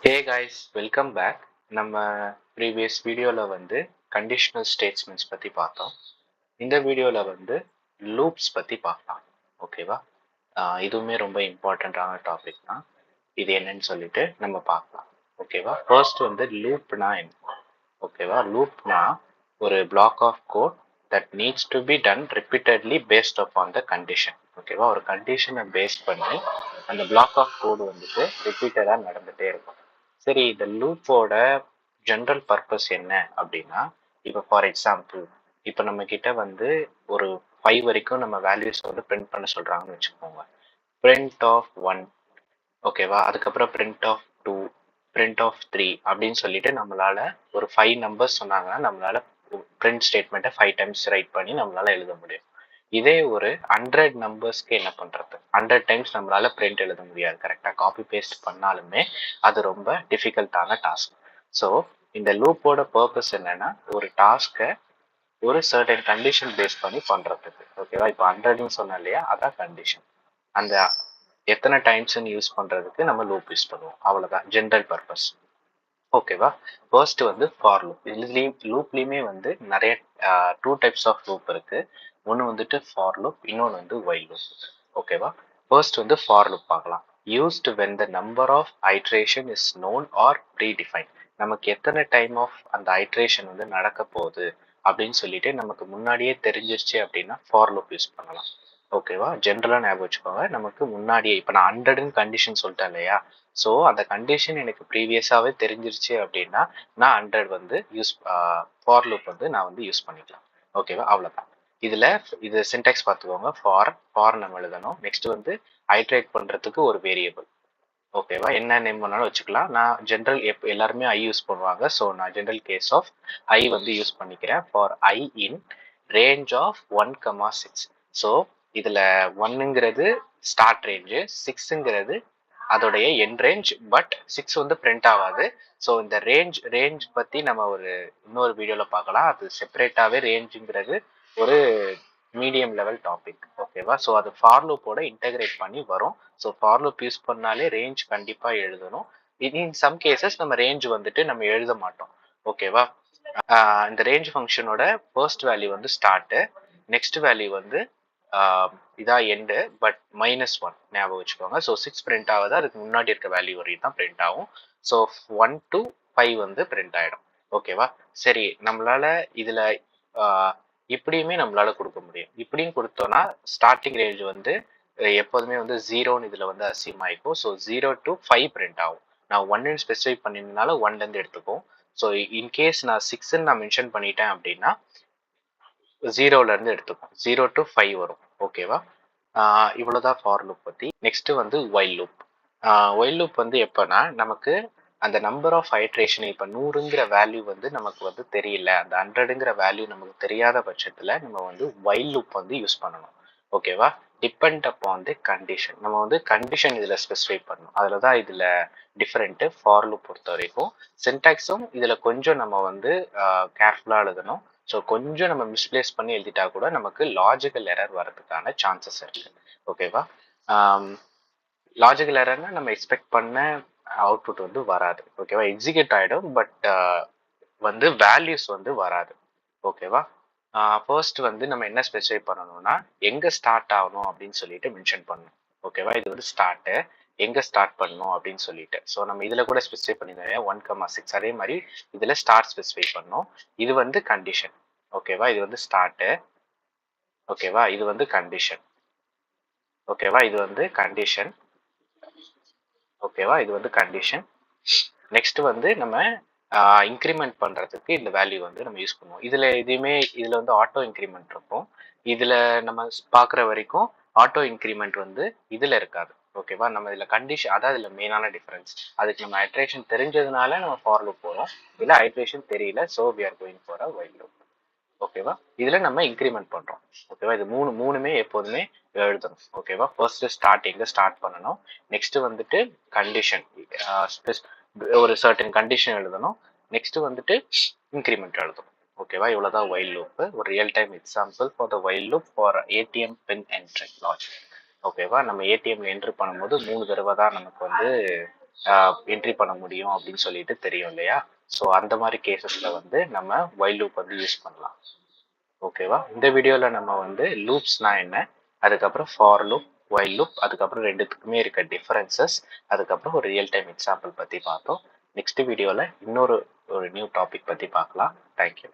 ஹே guys, welcome back. நம்ம previous வீடியோவில் வந்து கண்டிஷனல் ஸ்டேட்மெண்ட்ஸ் பற்றி பார்த்தோம். இந்த வீடியோவில் வந்து லூப்ஸ் பற்றி பார்க்கலாம். ஓகேவா? இதுவுமே ரொம்ப இம்பார்ட்டண்ட்டான டாபிக் தான். இது என்னன்னு சொல்லிட்டு நம்ம பார்க்கலாம். ஓகேவா? ஃபர்ஸ்ட் வந்து லூப்னா என்ன? ஓகேவா? லூப்னா ஒரு block of code that needs to be done repeatedly based upon the condition. ஓகேவா? ஒரு கண்டிஷனை பேஸ் பண்ணி அந்த பிளாக் ஆஃப் கோடு வந்துட்டு ரிப்பீட்டடாக நடந்துகிட்டே இருக்கும். சரி, இந்த லூப்போட ஜென்ரல் பர்பஸ் என்ன அப்படின்னா, இப்போ ஃபார் எக்ஸாம்பிள் இப்போ நம்ம கிட்ட வந்து ஒரு 5 வரைக்கும் நம்ம வேல்யூஸ் வந்து பிரிண்ட் பண்ண சொல்றாங்கன்னு வச்சுக்கோங்க. பிரிண்ட் ஆஃப் 1, ஓகேவா? அதுக்கப்புறம் பிரிண்ட் ஆஃப் 2, பிரிண்ட் ஆஃப் 3 அப்படின்னு சொல்லிட்டு நம்மளால ஒரு 5 நம்பர்ஸ் சொன்னாங்கன்னா நம்மளால பிரிண்ட் ஸ்டேட்மெண்ட்டை 5 டைம்ஸ் ரைட் பண்ணி நம்மளால எழுத முடியும். இதே ஒரு 100 நம்பர்ஸ்க்கு என்ன பண்றது? 100 டைம்ஸ் நம்மளால பிரிண்ட் எழுத முடியாது. கரெக்டா காப்பி பேஸ்ட் பண்ணாலுமே அது ரொம்ப டிஃபிகல்ட்டான டாஸ்க். ஸோ இந்த லூப்போட பர்பஸ் என்னன்னா, ஒரு டாஸ்க்கை ஒரு சர்டன் கண்டிஷன் பேஸ் பண்ணி பண்றதுக்கு. ஓகேவா? இப்போ 100ன்னு சொன்னேன் இல்லையா, அதான் கண்டிஷன். அந்த எத்தனை டைம்ஸ்ன்னு யூஸ் பண்றதுக்கு நம்ம லூப் யூஸ் பண்ணுவோம். அவ்வளவுதான் ஜென்ரல் பர்பஸ். ஓகேவா? ஃபர்ஸ்ட் வந்து ஃபார் லூப். இதுலயும் லூப்லயுமே வந்து நிறைய 2 டைப்ஸ் ஆஃப் லூப் இருக்கு. ஒன்று வந்துட்டு ஃபார் லூப், இன்னொன்று வந்து வைல் லூப். ஓகேவா? ஃபர்ஸ்ட் வந்து ஃபார் லூப் பார்க்கலாம். Used when the number of iteration is known or predefined. நமக்கு எத்தனை டைம் ஆஃப் அந்த ஐட்ரேஷன் வந்து நடக்க போகுது அப்படின்னு சொல்லிட்டு நமக்கு முன்னாடியே தெரிஞ்சிருச்சு அப்படின்னா ஃபார் லூப் யூஸ் பண்ணலாம். ஓகேவா? ஜென்ரலாக ஞாபகம் வச்சுக்கோங்க. நமக்கு முன்னாடியே இப்போ நான் 100ன்னு கண்டிஷன் சொல்லிட்டேன் இல்லையா, ஸோ அந்த கண்டிஷன் எனக்கு ப்ரீவியஸாகவே தெரிஞ்சிருச்சு அப்படின்னா நான் 100 வந்து ஃபார் லூப் வந்து நான் வந்து யூஸ் பண்ணிக்கலாம். ஓகேவா? அவ்வளோதான். இது சின்டாக்ஸ் பார்த்துக்கோங்க. ஃபார் நம்ம எழுதணும். நெக்ஸ்ட் வந்து ஐட்ரேட் பண்ணுறதுக்கு ஒரு வேரியபிள். ஓகேவா? என்ன நேம் பண்ணாலும் வச்சுக்கலாம். நான் ஜென்ரல் எல்லாருமே ஐ யூஸ் பண்ணுவாங்க. ஸோ நான் ஜென்ரல் கேஸ் ஆஃப் ஐ வந்து யூஸ் பண்ணிக்கிறேன். For i in range of 1,6. So இதில் 1ங்கிறது ஸ்டார்ட் ரேஞ்சு, 6ங்கிறது அதோடைய என் ரேஞ்ச். பட் 6 வந்து பிரிண்ட் ஆகாது. ஸோ இந்த ரேஞ்ச் பற்றி நம்ம இன்னொரு வீடியோவில் பார்க்கலாம். அது செப்பரேட்டாகவே ரேஞ்சுங்கிறது ஒரு மீடியம் லெவல் டாபிக். ஓகேவா? ஸோ அது ஃபார் லூப்போட இன்டகிரேட் பண்ணி வரும். ஸோ ஃபார் லூப் யூஸ் பண்ணாலே ரேஞ்ச் கண்டிப்பாக எழுதணும். இன் சம் கேசஸ் நம்ம ரேஞ்ச் வந்துட்டு நம்ம எழுத மாட்டோம். ஓகேவா? இந்த ரேஞ்ச் ஃபங்க்ஷனோட ஃபர்ஸ்ட் வேல்யூ வந்து ஸ்டார்ட்டு, நெக்ஸ்ட் வேல்யூ வந்து இதான் எண்டு, பட் -1 ஞாபகம் வச்சுக்கோங்க. ஸோ 6 பிரிண்ட் ஆகுது, அதுக்கு முன்னாடி இருக்க வேல்யூ வரையும் தான் பிரிண்ட் ஆகும். ஸோ 1 to 5 வந்து பிரிண்ட் ஆகிடும். ஓகேவா? சரி, நம்மளால இதில் இப்படியுமே நம்மளால கொடுக்க முடியும். இப்படியும் கொடுத்தோம்னா ஸ்டார்டிங் ரேஞ்ச் வந்து எப்போதுமே வந்து 0ன்னு இதில் வந்து அசியூம் ஆகிக்கும். ஸோ 0 to 5 பிரிண்ட் ஆகும். நான் 1ன்னு ஸ்பெசிஃபை பண்ணியிருந்தனால 1லேருந்து எடுத்துக்கும். ஸோ இன்கேஸ் நான் 6ன்னு நான் மென்ஷன் பண்ணிட்டேன் அப்படின்னா 0லேருந்து எடுத்துக்கும். 0 to 5 வரும். ஓகேவா? இவ்வளோதான் ஃபார் லூப் பற்றி. நெக்ஸ்ட் வந்து வைல் லூப். வைல் லூப் வந்து எப்போனா, நமக்கு அந்த நம்பர் ஆஃப் ஐட்ரேஷன் இப்போ 100ங்கிற வேல்யூ வந்து நமக்கு வந்து தெரியல, அந்த 100ங்கிற வேல்யூ நமக்கு தெரியாத பட்சத்தில் நம்ம வந்து வைல் லூப் வந்து யூஸ் பண்ணணும். ஓகேவா? டிபெண்ட் அப்பான் தி கண்டிஷன். நம்ம வந்து கண்டிஷன் இதில் ஸ்பெசிஃபை பண்ணணும். அதில் தான் இதில் டிஃப்ரெண்ட்டு ஃபார் லூப் பொறுத்த வரைக்கும். சின்டாக்ஸும் இதில் கொஞ்சம் நம்ம வந்து கேர்ஃபுல்லாக எழுதணும். ஸோ கொஞ்சம் நம்ம மிஸ்பிளேஸ் பண்ணி எழுதிட்டா கூட நமக்கு லாஜிக்கல் எரர் வரதுக்கான சான்சஸ் இருக்கு. ஓகேவா? லாஜிக்கல் எரர்னா நம்ம எக்ஸ்பெக்ட் பண்ண அவுட்புட் வந்து வராது. ஓகேவா? எக்ஸிக்யூட் ஆகிடும், பட் வந்து வேல்யூஸ் வந்து வராது. ஓகேவா? ஃபர்ஸ்ட் வந்து நம்ம என்ன ஸ்பெசிஃபை பண்ணணும்னா, எங்கே ஸ்டார்ட் ஆகணும் அப்படின்னு சொல்லிட்டு மென்ஷன் பண்ணணும். ஓகேவா? இது வந்து ஸ்டார்ட்டு, எங்கே ஸ்டார்ட் பண்ணணும் அப்படின்னு சொல்லிட்டு. ஸோ நம்ம இதில் கூட ஸ்பெசிஃபை பண்ணியிருந்தோம் 1,6. அதே மாதிரி இதில் ஸ்டார்ட் ஸ்பெசிஃபை பண்ணணும். இது வந்து கண்டிஷன். ஓகேவா? இது வந்து ஸ்டார்ட்டு. ஓகேவா? இது வந்து கண்டிஷன். ஓகேவா? இது வந்து கண்டிஷன். ஓகேவா? இது வந்து கண்டிஷன். நெக்ஸ்ட் வந்து நம்ம இன்க்ரிமெண்ட் பண்ணுறதுக்கு இந்த வேல்யூ வந்து நம்ம யூஸ் பண்ணுவோம். இதில் வந்து ஆட்டோ இன்க்ரிமெண்ட் இருக்கும். இதில் நம்ம பார்க்குற வரைக்கும் ஆட்டோ இன்க்ரிமெண்ட் வந்து இதில் இருக்காது. ஓகேவா? நம்ம இதில் கண்டிஷன், அதான் இதில் மெயினான டிஃபரன்ஸ். அதுக்கு நம்ம ஐட்ரேஷன் தெரிஞ்சதுனால நம்ம ஃபார் லூப் போகிறோம். இல்லை ஐட்ரேஷன் தெரியல, so we are going for a while loop. ஓகேவா? இதில் நம்ம இன்க்ரிமெண்ட் பண்ணுறோம். ஓகேவா? இது மூணுமே எப்போதுமே எழுதணும். ஓகேவா? ஃபர்ஸ்ட் ஸ்டார்டிங்ல ஸ்டார்ட் பண்ணணும். நெக்ஸ்ட் வந்துட்டு கண்டிஷன், ஒரு சர்டன் கண்டிஷன் எழுதணும். நெக்ஸ்ட் வந்துட்டு இன்க்ரிமெண்ட் எழுதணும். ஓகேவா? இவ்வளோதான் வைல் லூப். ஒரு real time example for the while loop for ATM pin entry logic. ஓகேவா? நம்ம ஏடிஎம்ல என்ட்ரு பண்ணும்போது 3 தடவை தான் நமக்கு வந்து என்ட்ரி பண்ண முடியும் அப்படின்னு சொல்லிட்டு தெரியும் இல்லையா? ஸோ அந்த மாதிரி கேசஸில் வந்து நம்ம வைல் லூப் வந்து யூஸ் பண்ணலாம். ஓகேவா? இந்த வீடியோவில் நம்ம வந்து லூப்ஸ்னா என்ன, அதுக்கப்புறம் ஃபார் லூப், வைல் லூப், அதுக்கப்புறம் ரெண்டுத்துக்குமே இருக்க டிஃபரன்சஸ், அதுக்கப்புறம் ஒரு ரியல் டைம் எக்ஸாம்பிள் பற்றி பார்த்தோம். நெக்ஸ்ட் வீடியோவில் இன்னொரு நியூ டாபிக் பற்றி பார்க்கலாம். தேங்க்யூ.